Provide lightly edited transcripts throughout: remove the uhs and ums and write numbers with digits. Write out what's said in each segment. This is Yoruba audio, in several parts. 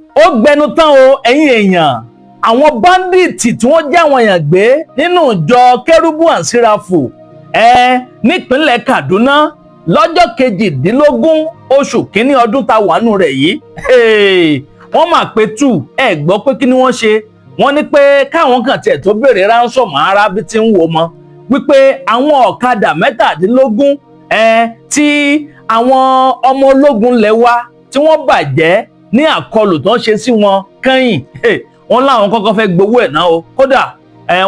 Ogbenutan o ẹ̀yin èèyàn àwọn bandit tí wọ́n já àwọn èèyàn gbé nínú ìjọ Kérúbù and Séráfù nípínlẹ̀ Kaduna lọ́jọ́ 18 oṣù kínní ọdún tá wà nù rẹ̀ yìí wọ́n mà pé tù ẹ gbọ́ pé kí ni wọ́n ṣe wọ́n ní pé káwọn kan tiẹ̀ tó béèrè ransom ara bí ti ń wò mọ́ wípé àwọn ọ̀kadà 17 tí àwọn ọmọ ológun lẹ̀ wá tí wọ́n bàjẹ́ ní àkọlù tó ń ṣe sí wọn kẹ́yìn wọ́n láwọn kọ́kọ́ fẹ́ gbowó ẹ̀ náà o kódà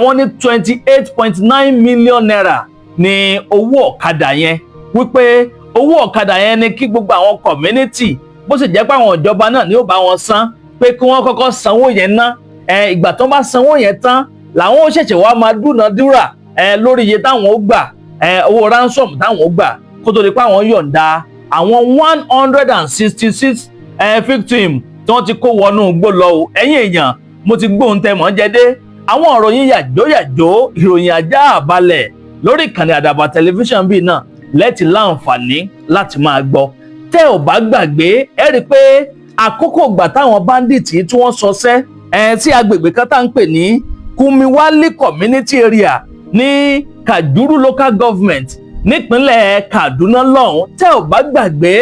wọ́n ní 28.9 million naira ní owó ọ̀kadà yẹn wípé owó ọ̀kadà yẹn ni kí gbogbo àwọn community bó sì jẹ́ pé àwọn ìjọba náà ni ó bá wọn san pé kí wọ́n kọ́kọ́ sanwó yẹn ná ìgbà tó bá sanwó yẹn tán làwọn ó ṣẹ̀ṣẹ̀ wá máa dúnadúrà lórí iye táwọn ó gbà owó ransom táwọn ó gbà kó tó di pé àwọn yọ̀ǹda àwọn 166 victim tí wọ́n ti kó wọnú igbó lọ o ẹ̀yin èèyàn mo ti gbóhùn tẹ mọ́ jẹ́dé àwọn ìròyìn yàjóyàjó ìròyìn ajá àbálẹ̀ lórí ìkànnì àdàbà tẹlifíṣàn bíi náà lẹ́tì láǹfààní láti máa gbọ́ tẹ́ ò bá gbàgbé ẹ rí i pé àkókò ìgbà táwọn báńdíìtì tí wọ́n ṣọṣẹ́ sí agbègbè kan tá à ń pè ní Kumiwali community area ní Kajuru local government nípínlẹ̀ Kaduna lọ́hùn tẹ́ ò bá gbàgbé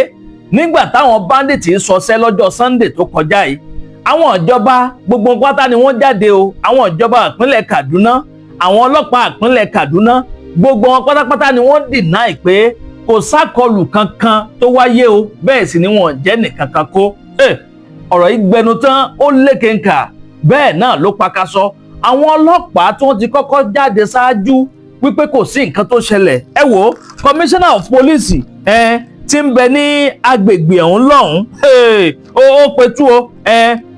nígbà táwọn báńdíìtì ṣọṣẹ́ lọ́jọ́ Sunday tó kọjá yìí àwọn ìjọba gbogbo pátá ni wọ́n jáde o àwọn ìjọba ìpínlẹ̀ Kaduna àwọn ọlọ́pàá ìpínlẹ̀ Kaduna gbogbo wọn pátápátá ni wọ́n deny pé kò sákọlù kankan tó wáyé o bẹ́ẹ̀ sì ni wọ́n jẹ́ nìkankan kó ọ̀rọ̀ yìí gbẹnu tán ó lékenkà bẹ́ẹ̀ náà ló pakasọ àwọn ọlọ́pàá tí wọ́n ti kọ́kọ́ jáde ṣáájú wípé kò sí nǹkan tó ṣẹlẹ̀ ẹ wò commissioner of police tí ń bẹ ní agbègbè ọ̀hún lọ́hùn ó petú o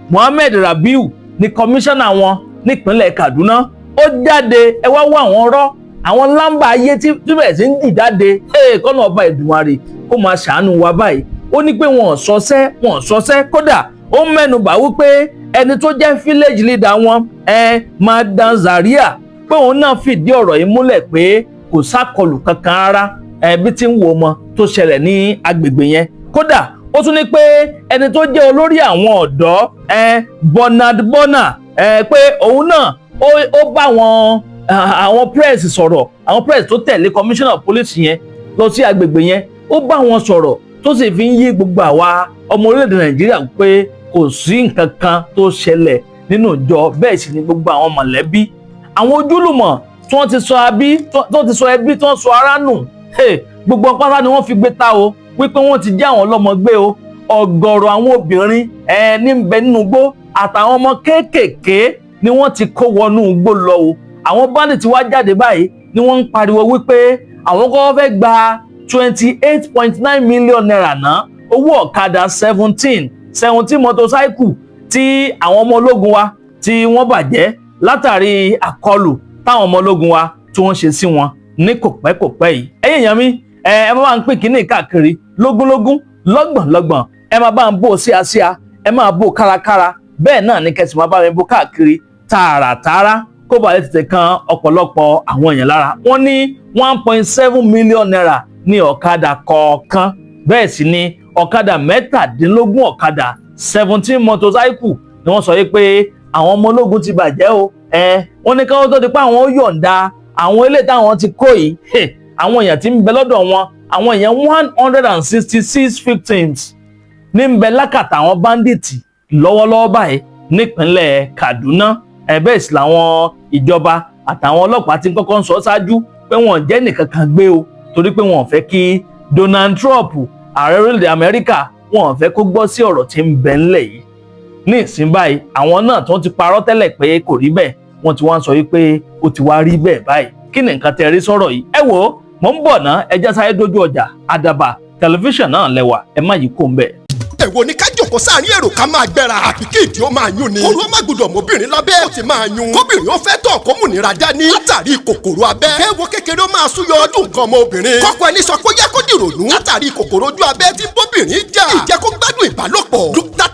Mohammed Rabiu ní commissioner wọn nípínlẹ̀ Kaduna ó jáde ẹ wá wá àwọn ọ̀rọ̀ àwọn lámbà ayé tí bẹ̀rẹ̀ sí ń dì jáde kọ́nà ọba Èdùmàrè kó máa ṣàánú wa báyìí ó ní pé wọn ò ṣọṣẹ́ kódà ó mẹ́nubà wípé ẹni tó jẹ́ village leader wọn Madam Zaria pé òun náà fìdí ọ̀rọ̀ yìí múlẹ̀ pé kò sákọlù kankan rárá bí tí ń wo ọmọ tó ṣẹlẹ̀ ní agbègbè yẹn kódà ó tún ní pé ẹni tó jẹ́ olórí àwọn ọ̀dọ́ Bernard Bona pé òun náà ó bá àwọn press sọ̀rọ̀ àwọn press tó tẹ̀lé commissioner of police yẹn lọ sí agbègbè yẹn ó bá wọn sọ̀rọ̀ tó sì fi ń yí gbogbo àwa ọmọ orílẹ̀-èdè Nàìjíríà pé kò sí nǹkan kan tó ṣẹlẹ̀ nínú ìjọ bẹ́ẹ̀ sì ni gbogbo àwọn mọ̀lẹ́bí àwọn ojúlùmọ̀ tí wọ́n ti sọ ẹbí tí wọ́n sọ ará nù gbogbo pátá ni wọ́n fi gbé ta o wípé wọ́n ti jẹ́ àwọn ọlọ́mọ gbé o ọ̀gọ̀rọ̀ àwọn obìnrin ní ń bẹ nínú igbó àtàwọn ọmọ kéékèèké ni wọ́n ti kó wọnú igbó lọ o àwọn bandit wá jáde báyìí ni wọ́n ń pariwo wípé àwọn kọ́kọ́ fẹ́ gba 28.9 million naira ná owó ọ̀kadà 17 motorcycle tí àwọn ọmọ ológun wa tí wọ́n bàjẹ́ látàrí àkọlù táwọn ọmọ ológun wa tí wọ́n ṣe sí wọn ní kòpẹ́kòpẹ́ yìí ẹ̀yin èèyàn mi ẹ máa ń pín kínní káàkiri lógúnlógún lọ́gbọ̀nlọ́gbọ̀n ẹ máa bá ń bò síasíá ẹ máa bò kárakára bẹ́ẹ̀ náà ní kẹsì máa bá mi bò káàkiri tààràtààrà kó bá lè tètè kan ọ̀pọ̀lọpọ̀ àwọn èèyàn lára wọ́n ní 1.7 million naira ní ọ̀kadà kọ̀ọ̀kan bẹ́ẹ̀ sì ni ọ̀kadà 17 ọ̀kadà 17 motorcycle ni wọ́n sọ yìí pé àwọn ọmọ ológun ti bàjẹ́ o wọ́n ní káwọn tó di pé àwọn ó yọ̀ǹda àwọn ilé táwọn ti kó yìí àwọn èèyàn tí ń bẹ lọ́dọ̀ wọn àwọn èèyàn 166 victims ní ń bẹ lákàtà àwọn bandits lọ́wọ́lọ́wọ́ báyìí nípínlẹ̀ Kaduna bẹ́ẹ̀ sì làwọn ìjọba àtàwọn ọlọ́pàá ti kọ́kọ́ ń sọ ṣáájú pé wọ́n jẹ́ nìkan kan gbé o torí pé wọ́n fẹ́ kí Donald Trump ààrẹ orílẹ̀-èdè Amẹ́ríkà wọ́n fẹ́ kó gbọ́ sí ọ̀rọ̀ tí ń bẹ ńlẹ̀ yìí ní ìsìn báyìí àwọn náà tó ti parọ́ tẹ́lẹ̀ pé kò rí bẹ́ẹ̀ wọ́n ti wá ń sọ wípé ó ti wá rí bẹ́ẹ̀ báyìí kí ni nǹkan tẹ́ rí sọ̀rọ̀ yìí ẹ wò ó mò ń bọ̀ ná ẹjẹ́ sáré dójú ọjà àdàbà tẹlifíṣàn náà lẹ́wà ẹ má yí kó ń bẹ̀. èwo ni ká jòkó sáàrin èrò ká máa gbẹ́ra àbí kí ìdí ó máa yún ni. kòró má gbọdọ̀ mọ́bìnrin lábẹ́ ó ti máa yún. kóbìnrin ó fẹ́ tọ̀ kó múnira dání. látàrí kòkòrò abẹ́. kéwo kékeré ó máa súyọ ọdún nǹkan ọmọ obìnrin. kọ́kọ́ ẹni sọ pé ó yẹ kó dìrònú. látàrí kòkòrò ojú abẹ́ tí bóbìnrin jà. ìjẹ́ kó gbádùn ìbálòpọ̀.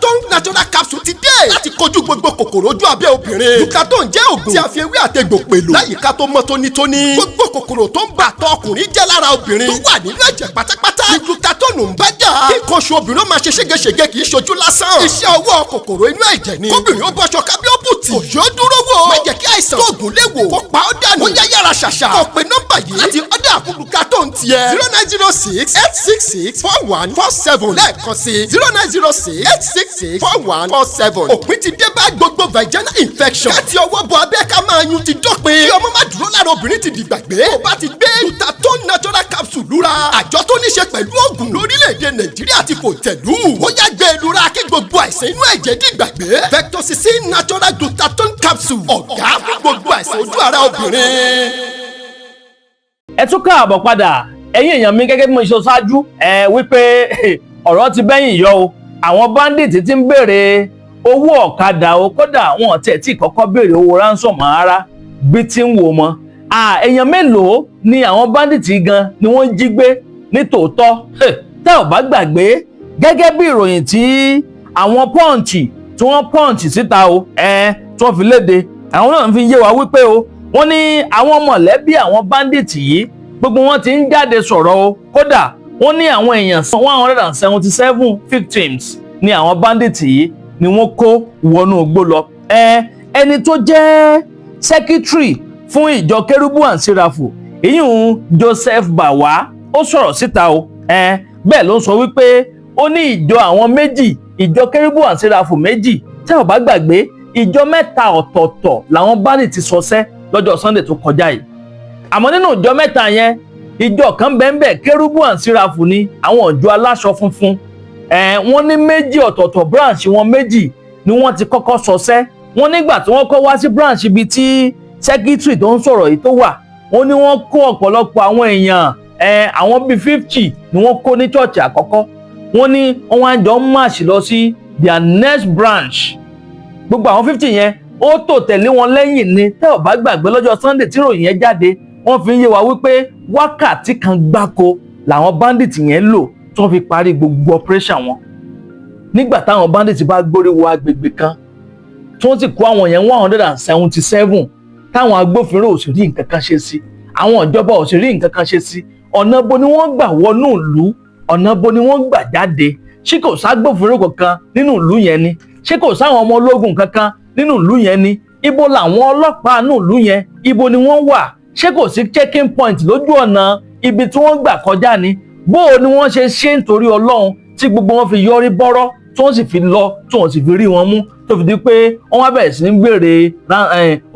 Tawon natural capsule ti dé. láti kojú gbogbo kòkòrò kòkòrò ojú abẹ́ obìnrin. Glutathione jẹ́ òògùn tí a fi ewé àtegbò pèlò láyìíká tó mọ́ tónítóní. gbogbo kòkòrò tó ń bà tọ́ ọkùnrin jẹ́ lára obìnrin tó wà nínú ẹ̀jẹ̀ pátápátá ní glutathione ń bá jà. kí nǹkan oṣù obìnrin ó máa ṣe ségesège kì í ṣojú lásán. iṣẹ́ ọwọ́ kòkòrò inú ẹ̀jẹ̀ ni. kóbìnrin ó bọ́ṣọ kábíọ́bùtì. kò yóò dúró wò. má jẹ́ kí àìsàn tóògùn lè wò. kó pa ọ́ dànù. ó yá yára ṣàṣà. kó pe nọ́mbà yìí láti ọ̀dà àkókò glutathione tiẹ̀. 0906-866-4147 lẹ́ẹ̀kan sí 0906-866-4147. òpin ti dé bá gbogbo vaginal infection. káti ọwọ́ bọ abẹ́ ká máa yún ti dópin. kí ọmọ má dúró lára obìnrin ti dìgbàgbé. ó bá ti gbé glutathione natural capsule lura. àjọ tó ní ṣe pẹ̀lú oògùn lórílẹ̀‐èdè Nàìjíríà ti fòǹtẹ̀lù. ó yá gbé e lura kí gbogbo àìsàn inú ẹ̀jẹ̀ dìgbàgbé. Vectocin natural glutathione capsule ọ̀gá fún gbogbo àìsàn ojú ara obìnrin. ẹ tún káàbọ̀ padà ẹ̀yin èèyàn mi gẹ́gẹ́ bí mo ṣe ṣáájú wípé ọ̀rọ̀ ti bẹ́yìn yọ o àwọn bandit ti ń béèrè owó ọ̀kadà o kódà wọn tiẹ̀ tí kọ́kọ́ béèrè owó ransom rárá bí tí ń wò mọ́ èèyàn mélòó ni àwọn bandit gan ni wọ́n jí gbé ní tòótọ́ tẹ́ ò bá gbàgbé gẹ́gẹ́ bí ìròyìn tí àwọn punch tí wọ́n punch síta o tí wọ́n fi léde àwọn náà fi yé wa wípé o wọ́n ní àwọn mọ̀lẹ́bí àwọn bandit yìí gbogbo wọn ti ń jáde sọ̀rọ̀ o kódà wọ́n ní àwọn èèyàn 177 victims ni àwọn bandit yìí ni wọ́n kó wọnú igbó lọ. ẹni tó jẹ́ secretary fún ìjọ Kérúbù and Séráfù ìyún Joseph Bawa ó sọ̀rọ̀ síta o bẹ́ẹ̀ ló ń sọ wípé ó ní ìjọ àwọn méjì ìjọ Kérúbù and Séráfù méjì tẹ́ ò bá gbàgbé ìjọ mẹ́ta ọ̀tọ̀ọ̀tọ̀ làwọn bandit ti sọsẹ́ lọ́jọ́ Sunday tó kọjá yìí àmọ́ nínú ìjọ mẹ́ta yẹn ìjọ kan bẹ́ẹ̀ Kérúbù and Séráfù ni àwọn ìjọ aláṣọ funfun wọ́n ní méjì ọ̀tọ̀ọ̀tọ̀ branch wọn méjì ni wọ́n ti kọ́kọ́ sọsẹ́ wọ́n nígbà tí wọ́n kọ́ wá sí branch ibi tí secretary tó ń sọ̀rọ̀ yìí tó wà wọ́n ní wọ́n kó ọ̀pọ̀lọpọ̀ àwọn èèyàn àwọn bíi 50 ni wọ́n kó ní church àkọ́kọ́ wọ́n ní wọ́n wá jọ ń march lọ sí their next branch gbogbo àwọn 50 yẹn ó tò tẹ̀lé wọn lẹ́yìn ni tẹ́ ò bá gbàgbé lọ́jọ́ Sunday tí ìròyìn yẹn jáde wọ́n fi ń yé wa wípé wákàtí kan gbáko làwọn bandit yẹn lò tí wọ́n fi parí gbogbo operation wọn nígbà táwọn bandit bá gbórí wọ agbègbè kan tí wọ́n sì kó àwọn yẹn 177 táwọn agbófinró ò sì rí nǹkan kan ṣe sí àwọn ìjọba ò sì rí nǹkan kan ṣe sí ọ̀nà bo ni wọ́n gbà wọnú ìlú ọ̀nà bo ni wọ́n gbà jáde ṣé kò ságbófinró kankan nínú ìlú yẹn ni ṣé kò sáwọn ọmọ ológun kankan nínú ìlú yẹn ni ibo làwọn ọlọ́pàá nínú ìlú yẹn ibo ni wọ́n wà ṣé kò sí checking point lójú ọ̀nà ibi tí wọ́n gbà kọjá ni bó o ni wọ́n ṣe nítorí Ọlọ́run tí gbogbo wọn fi yọrí bọ́rọ́ tí wọ́n sì fi lọ tí wọ́n sì fi rí wọn mú tó fi di pé wọ́n wá bẹ̀rẹ̀ sí ní béèrè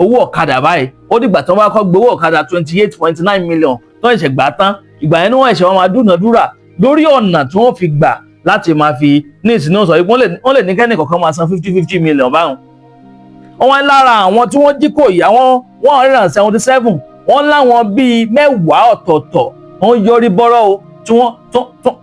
owó ọ̀kadà báyìí ó dìgbà tí wọ́n bá kọ́ gbowó ọ̀kadà 28.9 million tó ń ṣe gbà tán ìgbà yẹn ni wọ́n ṣe wọn máa dúnàdúrà lórí ọ̀nà tí wọ́n fi gbà láti máa fi ní ìsìn sọ pé wọ́n lè ní kẹ́nì kọ̀ọ̀kan máa san 50 million báwọn. wọ́n wá lára àwọn tí wọ́n jí kò yí àwọn 177 wọ́n láwọn bíi 10 ọ̀tọ̀ọ̀tọ̀ wọ́n yọrí bọ́rọ́ o tí wọ́n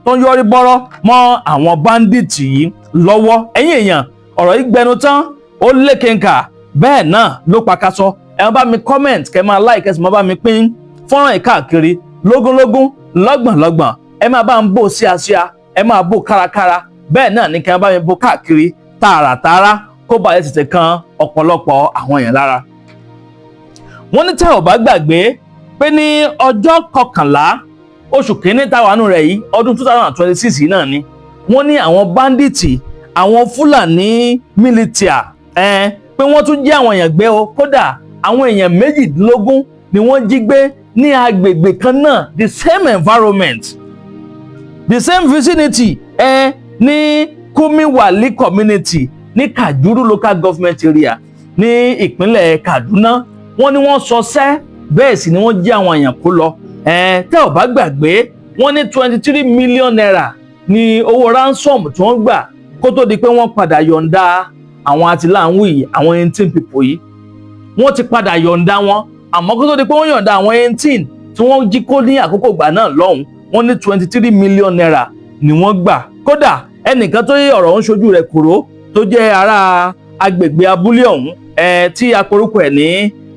tó ń yọrí bọ́rọ́ mọ́ àwọn bandit yìí lọ́wọ́. ẹ̀yin èèyàn ọ̀rọ̀ yìí gbẹnu tán ó lékenkà bẹ́ẹ̀ náà ló pakasọ ẹ máa bá mi comment kẹ́ máa like ẹ sì máa bá mi pín fọ́nrán yìí káàkiri lógúnlógún lọ́gbọ̀nlọ́gbọ̀n ẹ máa bá ń bò síasíá ẹ máa bò kárakára bẹ́ẹ̀ náà ní kẹ́ máa bá mi bò káàkiri tààràtààrà kó bàa tètè kan ọ̀pọ̀lọpọ̀ àwọn èèyàn lára. wọ́n ní tẹ́ ò bá gbàgbé pé ní ọjọ́ 11 oṣù kìíní táwọnù rẹ̀ yìí ọdún 2026 yìí náà ni wọ́n ní àwọn bandits àwọn Fúlàní militia pé wọ́n tún jí àwọn èèyàn gbé o kódà àwọn èèyàn 18 ni wọ́n jí gbé ní agbègbè kan náà the same environment the same vicinity ní Kumiwali community ní Kajuru local government area ní ìpínlẹ̀ Kaduna wọ́n ní wọ́n sọsẹ́ bẹ́ẹ̀ sì ni wọ́n jí àwọn èèyàn kó lọ tẹ́ ò bá gbàgbé wọ́n ní 23 million naira ní owó ransom tí wọ́n gbà kó tó di pé wọ́n padà yọ̀ǹda àwọn àtìláwìn àwọn 18 people yìí wọ́n ti padà yọ̀ǹda wọn àmọ́ kó tó di pé wọ́n yọ̀ǹda àwọn 18 tí wọ́n jí kó ní àkókò gbà náà lọ́hùn wọ́n ní 23 million naira ni wọ́n gbà kódà ẹnìkan tó yẹ ọ̀rọ̀ ń ṣojú rẹ̀ kòró tó jẹ́ ará agbègbè abúlé ọ̀hún tí aporúkọ ẹ̀ ní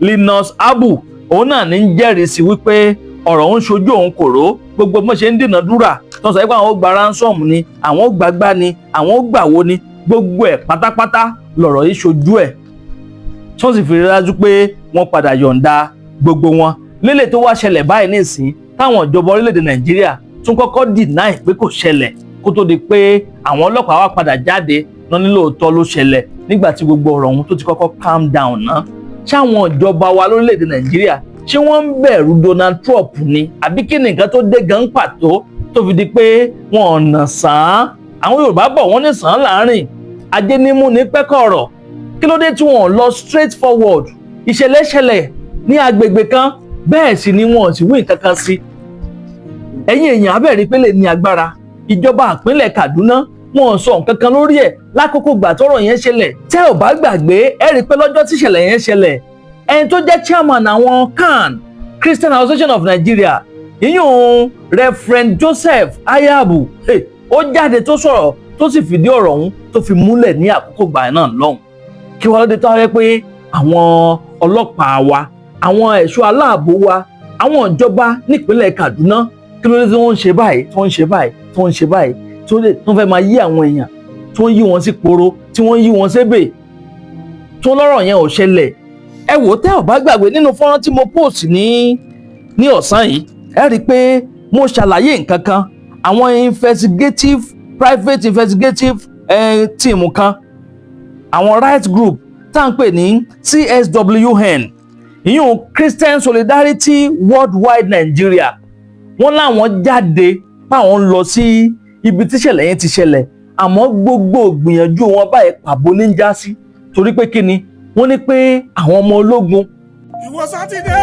Linus Abu òun náà ní jẹ́rìí sí wípé ọ̀rọ̀ ń ṣojú òun kòró gbogbo bó ṣe ń dínàdúrà tó ń sọ pé àwọn ó gba ransom ni àwọn ó gbàgbá ni àwọn ó gbàwó ni gbogbo ẹ̀ pátápátá lọ̀rọ̀ yìí ṣojú ẹ̀ tí wọ́n sì fi rí dájú pé wọ́n padà yọ̀ǹda gbogbo wọn lélẹ̀ tó wá ṣẹlẹ̀ báyìí nísìn táwọn ìjọba orílẹ̀-èdè Nàìjíríà tún kọ́kọ́ deny pé kò ṣẹlẹ̀ kó tó di pé àwọn ọlọ́pàá wá padà jáde náà ní lóòótọ́ ló ṣẹlẹ̀ nígbà tí gbogbo ọ̀rọ̀ ọ̀hún tó ti kọ́kọ́ calm down ná. ṣé àwọn ìjọba wa lórílẹ̀-èdè Nàìjíríà ṣé wọ́n ń bẹ̀rù Donald Trump ni àbí kí ni nǹkan tó dé gan pàtó tó fi di pé wọn ò nà sàn án? àwọn Yorùbá bọ̀ wọ́n ní sàn án láàrin ajé nímú ní pẹ́kọ̀rọ̀. kí ló dé tí wọn lọ straight forward? ìṣẹ̀lẹ̀ ṣẹlẹ̀ ní agbègbè kan bẹ́ẹ̀ sì ni wọn ò sì wí nǹkan kan sí. ẹ̀yin èèyàn abẹ́rẹ́ pé lè ní agbára ìjọba ìpínlẹ̀ Kaduna wọn ò sọ nǹkan kan lórí ẹ̀ lákòókò gbà tọ́rọ̀ yẹn ṣẹlẹ̀. tẹ́ ò bá gbàgbé ẹ rí i pé lọ́jọ́ tí ìṣẹ̀lẹ̀ yẹn ṣẹlẹ̀ ẹni tó jẹ́ chairman àwọn CAN Christian Association of Nigeria ìyún Reverend Joseph Ayabu ó jáde tó sọ̀rọ̀ tó sì fìdí ọ̀rọ̀ ọ̀hún tó fi múlẹ̀ ní àkókò gbà náà lọ́hùn. kí wọ́n lóde tó wáyé pé àwọn ọlọ́pàá wa àwọn ẹ̀ṣọ́ aláàbò wa àwọn ìjọba nípínlẹ̀ Kaduna kí ló dé tí wọ́n ń ṣe báyìí tí wọ́n ń ṣe báyìí tí wọ́n ń ṣe báyìí tí wọ́n fẹ́ máa yí àwọn èèyàn tí wọ́n yí wọn sí poro tí wọ́n yí wọn sébè tí wọ́n lọ́rọ̀ yẹn ò ṣẹlẹ̀. ẹ wò tẹ́ ò bá gbàgbé nínú fọ́nrán tí mo post ní ọ̀sán yìí ẹ rí i pé mo ṣàlàyé nǹkan kan àwọn private investigative team kan àwọn right group tá à ń pè ní CSWN ìyún Christian Solidarity Worldwide Nigeria wọ́n láwọn jáde páwọn ń lọ sí ibi tíṣẹ̀lẹ̀ yẹn ti ṣẹlẹ̀ àmọ́ gbogbo ìgbìyànjú wọn báyìí pàbó ní já sí torí pé kí ni wọ́n ní pé àwọn ọmọ ológun. ìwọ sátidé.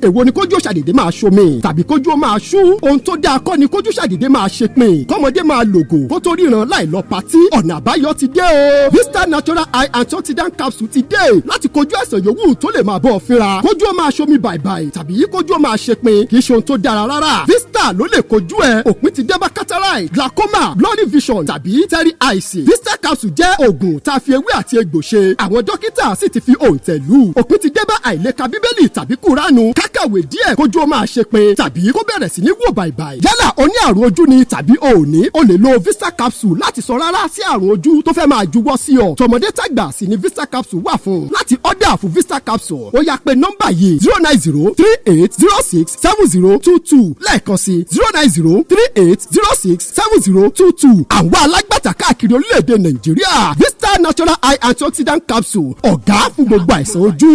èwo ni kójú ṣàdédé máa ṣomi tàbí kójú ó máa ṣú ohun tó dáa kọ́ ni kójú ṣàdédé máa ṣe pin kọ́mọdé máa lògò kó tó ríran láì lọ patí ọ̀nà àbáyọ ti dé o Vista Natural Eye Antioxidant Capsule ti dé láti kojú àìsàn yòówù tó lè máa bọ́ ọ fínra kójú ó máa ṣomi bàìbàì tàbí kójú ó máa ṣe pin kì í ṣe ohun tó dára rárá Vista ló lè kojú ẹ òpin ti dé bá cataract glaucoma blurry vision tàbí terry eyes Vista capsule jẹ́ oògùn tá a fi ewé àti egbò ṣe àwọn dókítà sì ti fi òǹtẹ̀ lù òpin ti dé bá àìlèka bíbélì tàbí kúránù kákàwé díẹ̀ kójú ó máa ṣe pin tàbí kó bẹ̀rẹ̀ sí ní wò bàìbàì yálà o ní àrùn ojú ni tàbí o ò ní o lè lo Vista capsule láti sọ rárá sí àrùn ojú tó fẹ́ máa juwọ́ sí ọ tọmọdé tàgbà sì ni Vista capsule wà fún láti order fún Vista capsule ó yá pé nọ́mbà yìí 09038067022 lẹ́ẹ̀kan sí 09038067022 àwọn alágbàtà káàkiri orílẹ̀-èdè Nàìjíríà Vista Natural Eye Antioxidant Capsule ọ̀gá fún gbogbo àìsàn ojú.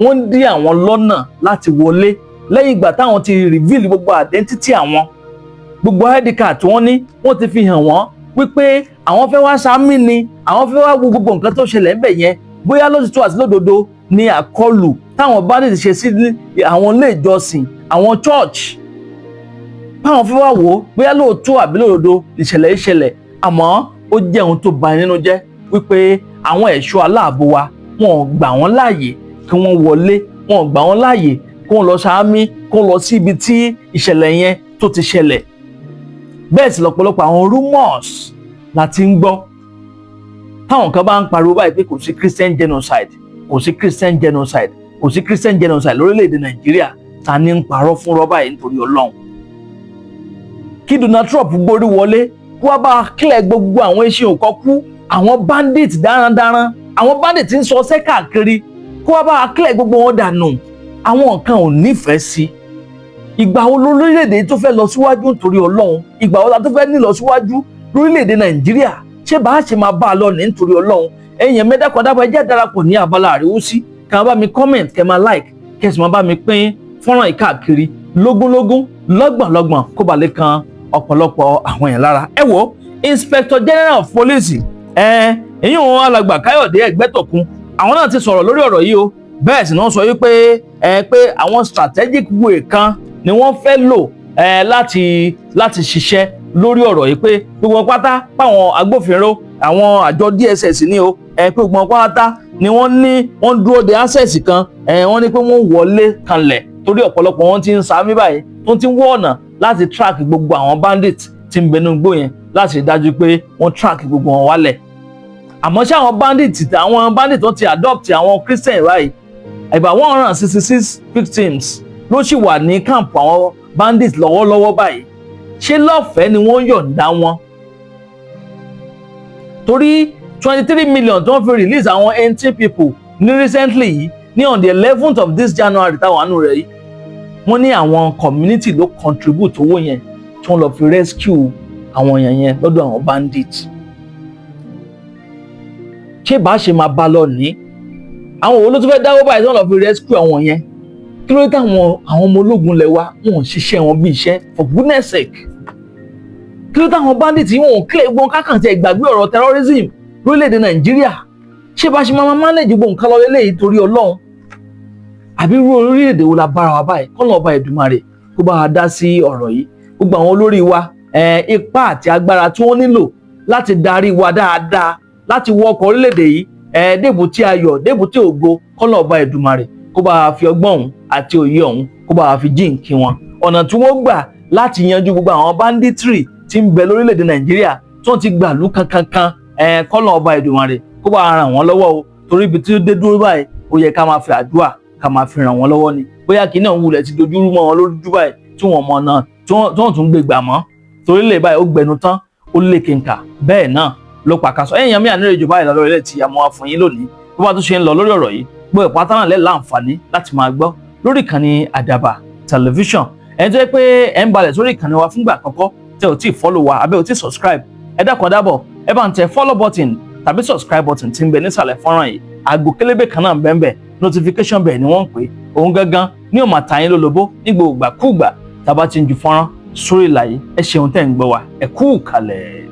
wọ́n ń dí àwọn lọ́nà láti wọlé lẹ́yìn ìgbà táwọn ti reveal gbogbo identity àwọn gbogbo ID card tí wọ́n ní wọ́n ti fi hàn wọ́n wípé àwọn fẹ́ wá sámí ni àwọn fẹ́ wá wo gbogbo nǹkan tó ṣẹlẹ̀ ńbẹ̀ yẹn bóyá lótìtọ́ àti lódodo ni àkọlù táwọn bandit ṣe sí àwọn ilé ìjọsìn àwọn church báwọn fẹ́ wá wò ó bóyá lóòótọ́ àbí lódodo ìṣẹ̀lẹ̀ ìṣẹ̀lẹ̀ àmọ́ ó jẹ́ ohun tó bà nínú jẹ́ wípé àwọn ẹ̀ṣọ́ aláàbò wa wọn ò gbà wọ́n láàyè kí wọ́n wọlé wọn ò gbà wọ́n láàyè kí wọ́n lọ sáámí kí wọ́n lọ sí ibi tí ìṣẹ̀lẹ̀ yẹn tó ti ṣẹlẹ̀ bẹ́ẹ̀ sì lọ́pọ̀lọpọ̀ àwọn rumors la ti ń gbọ́ táwọn kan bá ń pariwo báyìí pé kò sí Christian genocide kò sí Christian genocide kò sí Christian genocide lórílẹ̀‐èdè Nàìjíríà ta ni ń parọ́ fún rọ́bà yìí nítorí Ọlọ́run kí Donald Trump gbórí wọlé kó wá bá kílẹ̀ gbogbo àwọn iṣẹ́ òkọ́kú àwọn bandit darandaran àwọn bandit ń sọ ọsẹ́ káàkiri kó wá bá kílẹ̀ gbogbo wọn dànù àwọn nǹkan ò nífẹ̀ẹ́ sí ìgbà wo lórílẹ̀‐èdè tó fẹ́ lọ síwájú nítorí Ọlọ́run ìgbà wo la tó fẹ́ ní lọ síwájú lórílẹ̀‐èdè Nàìjíríà ṣé bá a ṣe máa bá a lọ ní nítorí Ọlọ́run ẹ̀yin mẹ́dàkọ̀dábọ̀ ẹjẹ́ darapọ̀ ní abala àríwó sí kí wọ́n bá mi comment kẹ́ máa like kẹ́ sì máa bá mi pín fọ́nrán yìí káàkiri lógúnlógún lọ́gbọ̀nlọ́gbọ̀n kó ba lè kan ọ̀pọ̀lọpọ̀ àwọn èèyàn lára. ẹ wo Inspector General of Police èyí òun alàgbà Káyọ̀dé Ẹgbẹ́tọ̀kun àwọn náà ti sọ̀rọ̀ lórí ọ̀rọ̀ yìí o bẹ́ẹ̀ sì náà sọ wípé pé àwọn strategic way kan ni wọ́n fẹ́ lò láti ṣiṣẹ́ lórí ọ̀rọ̀ yìí pé gbogbo pátá páwọn agbófinró àwọn àjọ DSS ní o pé gbogbo pátá ni wọ́n dúró de access kan wọ́n ní pé wọ́n wọlé kanlẹ̀ torí ọ̀pọ̀lọpọ̀ wọn ti ń sàmì báyìí tó ti ń wọ́ ọ̀nà láti track gbogbo àwọn bandit tí ń bẹnu gbó yẹn láti rí dájú pé wọ́n track gbogbo wọn wálẹ̀ àmọ́ ṣé àwọn bandit tó ti adopt àwọn Christian báyìí about 166 victims ló sì wà ní camp àwọn bandits lọ́wọ́lọ́wọ́ báyìí ṣé lọ́fẹ̀ẹ́ ni wọ́n yọ̀ǹda wọn torí 23 million tó ń fi release àwọn 18 people ní recently yìí ní on the 11th of this January táwọn àánú rẹ̀ yìí wọ́n ní àwọn community ló contribute owó yẹn tí wọ́n lọ fi rescue àwọn èèyàn yẹn lọ́dọ̀ àwọn bandit. ṣé bá ṣe máa bá lọ ní àwọn òwò ló tún fẹ́ dáwọ́ báyìí tí wọ́n lọ fi rescue àwọn yẹn kí ló dé táwọn ọmọ ológun lẹ̀ wá wọn ò ṣiṣẹ́ wọn bí iṣẹ́ for goodness sake. Kí ló táwọn bandit yìí wọn ò kílẹ̀ gbọ́n kákàntì ìgbàgbé ọ̀rọ̀ terrorism lórílẹ̀‐èdè Nàìjíríà ṣé bá ṣe máa manage gbọ́n nǹkan lọ lélẹ́yìí torí Ọlọ́run àbí irú orílẹ̀‐èdè wo la bára wa báyìí kọ́nà ọba Èdùmàrè kó bá wa dá sí ọ̀rọ̀ yìí gbogbo àwọn olórí wa ipá àti agbára tí wọ́n nílò láti darí wa dáadáa láti wọkọ̀ orílẹ̀‐èdè yìí débùtì ayọ̀ débùtì ògo kọ́nà ọba Èdùmàrè kó bá wa fi ọgbọ́n òun àti òye òun kó bá wa fi jíǹkí wọn ọ̀nà tí wọ́n gbà láti yanjú gbogbo àwọn banditry tí ń bẹ lórílẹ̀‐èdè Nàìjíríà tí wọ́n ti gbàlú kankankan kọ́nà ọba Èdùmàrè kó bá wa ràn wọ́n lọ́wọ́ o torí ibi tí ó dé dúró báyìí ó yẹ ká máa fi àdúrà ká máa fi ràn wọ́n lọ́wọ́ ni bóyá kí náà wulẹ̀ ti dojúrú mọ́ wọn lójú báyìí tí wọ́n mọ̀ náà tí wọ́n tún gbé gbà mọ́ torí lè báyìí ó gbẹnu tán ó lè kínka bẹ́ẹ̀ náà ló pàkàṣọ ẹ̀yìn mi ànírè jù báyìí lọ́rọ̀ ilé tí a mọ́ wá fún yín lónìí bó bá tún ṣe ń lọ lórí ọ̀rọ̀ yìí gbọ́ ìpátá náà lẹ́ láǹfààní láti máa gbọ́ lórí ìkànnì Àdàbà tẹlifíṣàn ẹni tó yẹ pé ẹ ń balẹ̀ sórí ìkànnì wa fúngbà àkọ́kọ́ tẹ ò tí ì follow wa abẹ́ ò tí ì subscribe ẹ dákun dábọ̀ ẹ bá ń tẹ follow button tàbí subscribe button tí ń bẹ nísàlẹ̀ fọ́nrán yìí aago kélébé kan náà ń bẹ notification bell ni wọ́n ń pè òun gangan ní ó máa ta yín lólobó ní gbogbo ìgbàkúùgbà tá a bá ti ń ju fọ́nrán sórí ìlàyé ẹ ṣeun tẹ́ ń gbọ́ wa ẹ kú kalẹ̀.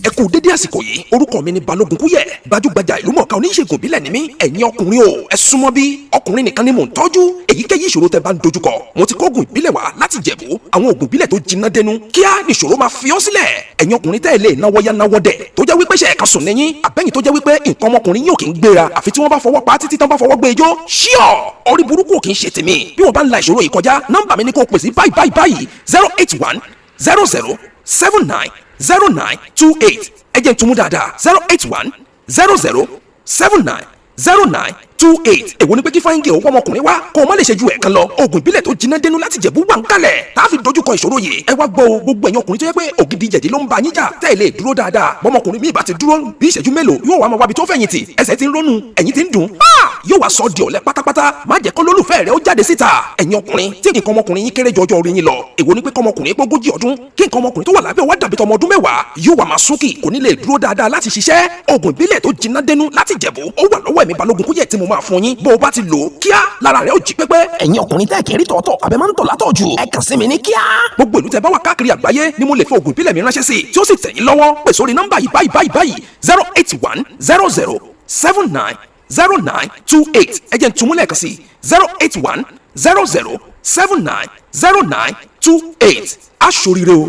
ẹ kú dédé àsìkò yìí orúkọ mi ni Balógun Kúyẹ̀ gbajúgbajà ìlúmọ̀ọ́ká oníṣègùn ìbílẹ̀ ni mí ẹ̀yin ọkùnrin o ẹ súnmọ́ bí ọkùnrin nìkan ni mò ń tọ́jú èyíkéyìí ìṣòro tẹ́ bá ń dojúkọ mo ti kó oògùn ìbílẹ̀ wá láti Jẹ̀bú àwọn oògùn ìbílẹ̀ tó jiná dẹnu kíá nìṣòro máa fi ọ́ sílẹ̀ ẹ̀yin ọkùnrin tẹ́ ẹ lè náwó yá náwó dẹ̀ tó jẹ́ wípé ṣe ẹ̀ka sùn lẹ́yìn àbẹ́yìn tó jẹ́ wípé nǹkan ọmọkùnrin yóò kì í gbéra àfi tí wọ́n bá fọwọ́ pa títí tán bá fọwọ́ gbé ijó ṣíọ̀ orí burúkú kì í ṣe tèmi bí wọ́n bá ń la ìṣòro yìí kọjá nọ́mbà mi ni kò pè sí báyìí 081 00 79 0928 ẹ jẹ́ n tún mú dáadáa 081 00 79 0928 èwo ni pé kí fáyíngì òun ọmọkùnrin wá kó o má lè ṣe ju ẹ̀kan lọ oògùn ìbílẹ̀ tó jiná dénú láti Jẹ̀bú wà ń kalẹ̀ tá a fi dojúkọ ìṣòro yìí ẹ wá gbọ́ o gbogbo ẹ̀yin ọkùnrin tó yẹ pé ògidì jẹ̀dí ló ń bá yín jà tẹ́ ẹ lè dúró dáadáa bọ́mọkùnrin mi bá ti dúró bí ìṣẹ́jú mélòó yóò wá máa wábi tó fẹ̀yìntì ẹsẹ̀ ti ń rónú ẹ̀yìn ti ń dùn yóò wá sọ di ọ̀lẹ pátápátá má jẹ́ kó lólùfẹ́ rẹ̀ ó jáde síta ẹ̀yin ọkùnrin tí nǹkan ọmọkùnrin yín kéré jọjọ orí yín lọ èwo ni pé kọ́mọkùnrin pé ogójì ọdún kí nǹkan ọmọkùnrin tó wà lábẹ́ wá dàbí tọmọ ọdún mẹ́wàá yóò wá máa súnkì kò ní lè dúró dáadáa láti ṣiṣẹ́ oògùn ìbílẹ̀ tó jiná dénú láti Jẹ̀bú ó wà lọ́wọ́ ẹ̀mí Balógun Kúyẹ̀ tí mo máa fún yín bó o bá ti lò ó kíá lára rẹ̀ ó jí pépé. ẹ̀yin ọkùnrin tẹ́ kiri tọ̀ọ̀tọ̀ àbẹ máa ń tọ̀ látọ̀jù ẹ kàn sí mi ní kíá. gbogbo ìlú tẹ́ bá wà káàkiri àgbáyé ni mo lè fi oògùn ìbílẹ̀ mi ránṣẹ́ sí tí ó sì tẹ̀ yín lọ́wọ́ pè sórí nọ́mbà yìí báyìí 081 00 79 0928 ẹ jẹ́ n tún mú lẹ́ẹ̀kan sí 081 00 79 0928 aṣoríire o.